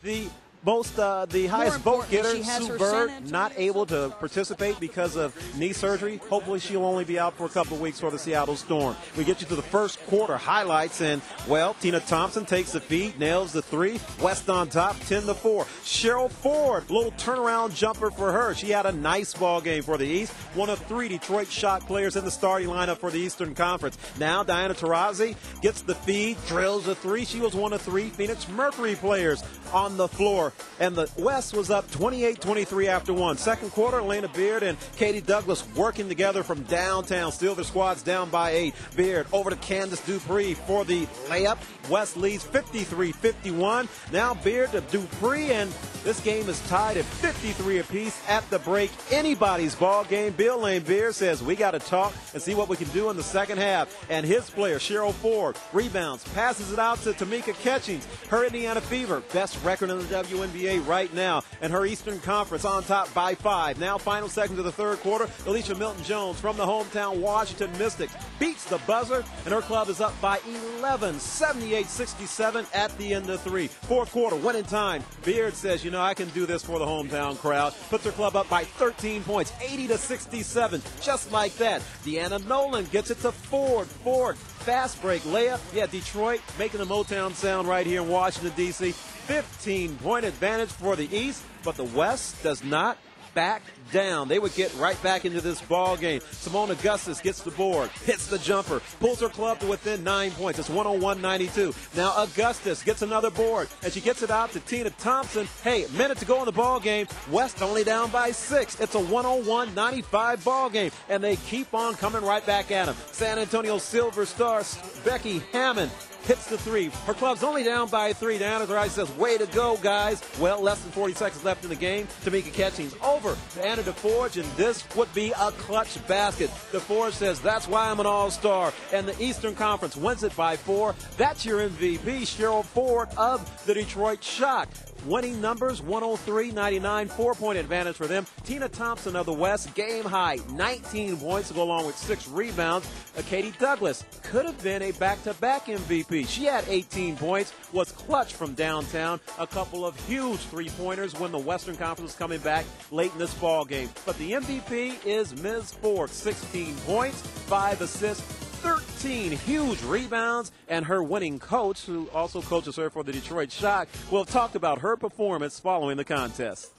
The highest vote getter, Sue Bird, not able to participate because of knee surgery. Hopefully she'll only be out for a couple of weeks for the Seattle Storm. We get you to the first quarter highlights, and, well, Tina Thompson takes the feed, nails the three. West on top, 10-4. Cheryl Ford, little turnaround jumper for her. She had a nice ball game for the East. One of three Detroit shot players in the starting lineup for the Eastern Conference. Now Diana Taurasi gets the feed, drills a three. She was one of three Phoenix Mercury players on the floor. And the West was up 28-23 after one. Second quarter, Elena Beard and Katie Douglas working together from downtown. Still their squads down by 8. Beard over to Candace Dupree for the layup. West leads 53-51. Now Beard to Dupree, and this game is tied at 53 apiece at the break. Anybody's ball game. Bill Lane Beard says we got to talk and see what we can do in the second half. And his player, Cheryl Ford, rebounds, passes it out to Tamika Catchings. Her Indiana Fever, best record in the WNBA right now, and her Eastern Conference on top by 5. Now final seconds of the third quarter, Alicia Milton-Jones from the hometown Washington Mystics beats the buzzer, and her club is up by 11, 78-67 at the end of 3. Fourth quarter, winning time. Beard says, I can do this for the hometown crowd. Puts her club up by 13 points, 80-67, just like that. Deanna Nolan gets it to Ford. Fast break layup. Yeah, Detroit making the Motown sound right here in Washington, D.C. 15-point advantage for the East, but the West does not back down. They would get right back into this ball game. Simone Augustus gets the board, hits the jumper, pulls her club to within 9 points. It's 101-92. Now Augustus gets another board, and she gets it out to Tina Thompson. Hey, a minute to go in the ball game. West only down by 6. It's a 101-95 ball game, and they keep on coming right back at them. San Antonio Silver Stars Becky Hammond hits the three. Her club's only down by 3. Diana Taurasi says, way to go, guys. Well, less than 40 seconds left in the game. Tamika Catchings over to Anna DeForge, and this would be a clutch basket. DeForge says, that's why I'm an all-star. And the Eastern Conference wins it by 4. That's your MVP, Cheryl Ford of the Detroit Shock. Winning numbers, 103-99, 4-point advantage for them. Tina Thompson of the West, game high, 19 points to go along with 6 rebounds. Katie Douglas could have been a back-to-back MVP. She had 18 points, was clutch from downtown. A couple of huge three-pointers when the Western Conference was coming back late in this ball game. But the MVP is Ms. Ford, 16 points, 5 assists, 13 huge rebounds, and her winning coach, who also coaches her for the Detroit Shock, will talk about her performance following the contest.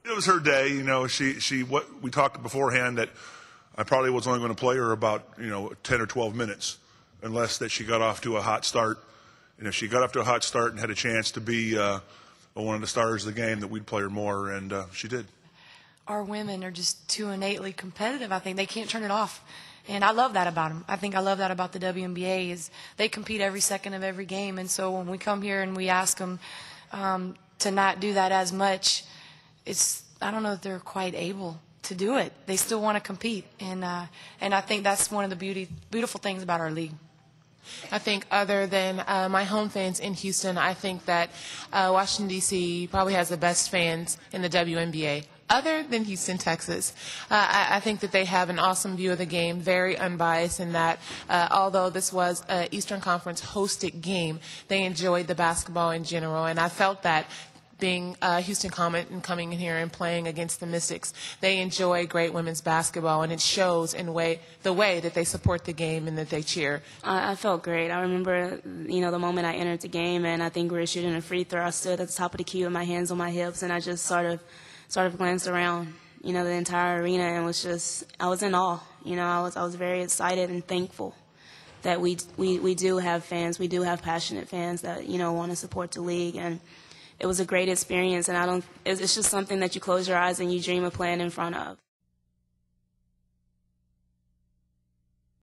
It was her day. What we talked beforehand that I probably was only going to play her about 10 or 12 minutes, unless that she got off to a hot start. And if she got off to a hot start and had a chance to be one of the stars of the game, that we'd play her more, and she did. Our women are just too innately competitive. I think they can't turn it off. And I love that about them. I think I love that about the WNBA is they compete every second of every game. And so when we come here and we ask them to not do that as much, I don't know if they're quite able to do it. They still want to compete. And I think that's one of the beautiful things about our league. I think other than my home fans in Houston, I think that Washington, D.C. probably has the best fans in the WNBA. Other than Houston, Texas, I think that they have an awesome view of the game, very unbiased in that although this was an Eastern Conference hosted game, they enjoyed the basketball in general. And I felt that being Houston Comet and coming in here and playing against the Mystics, they enjoy great women's basketball, and it shows in the way that they support the game and that they cheer. I felt great. I remember, the moment I entered the game, and I think we were shooting a free throw. I stood at the top of the key with my hands on my hips, and I just sort of glanced around, the entire arena, and I was in awe. I was very excited and thankful that we do have fans. We do have passionate fans that, want to support the league, and it was a great experience, and it's just something that you close your eyes and you dream of playing in front of.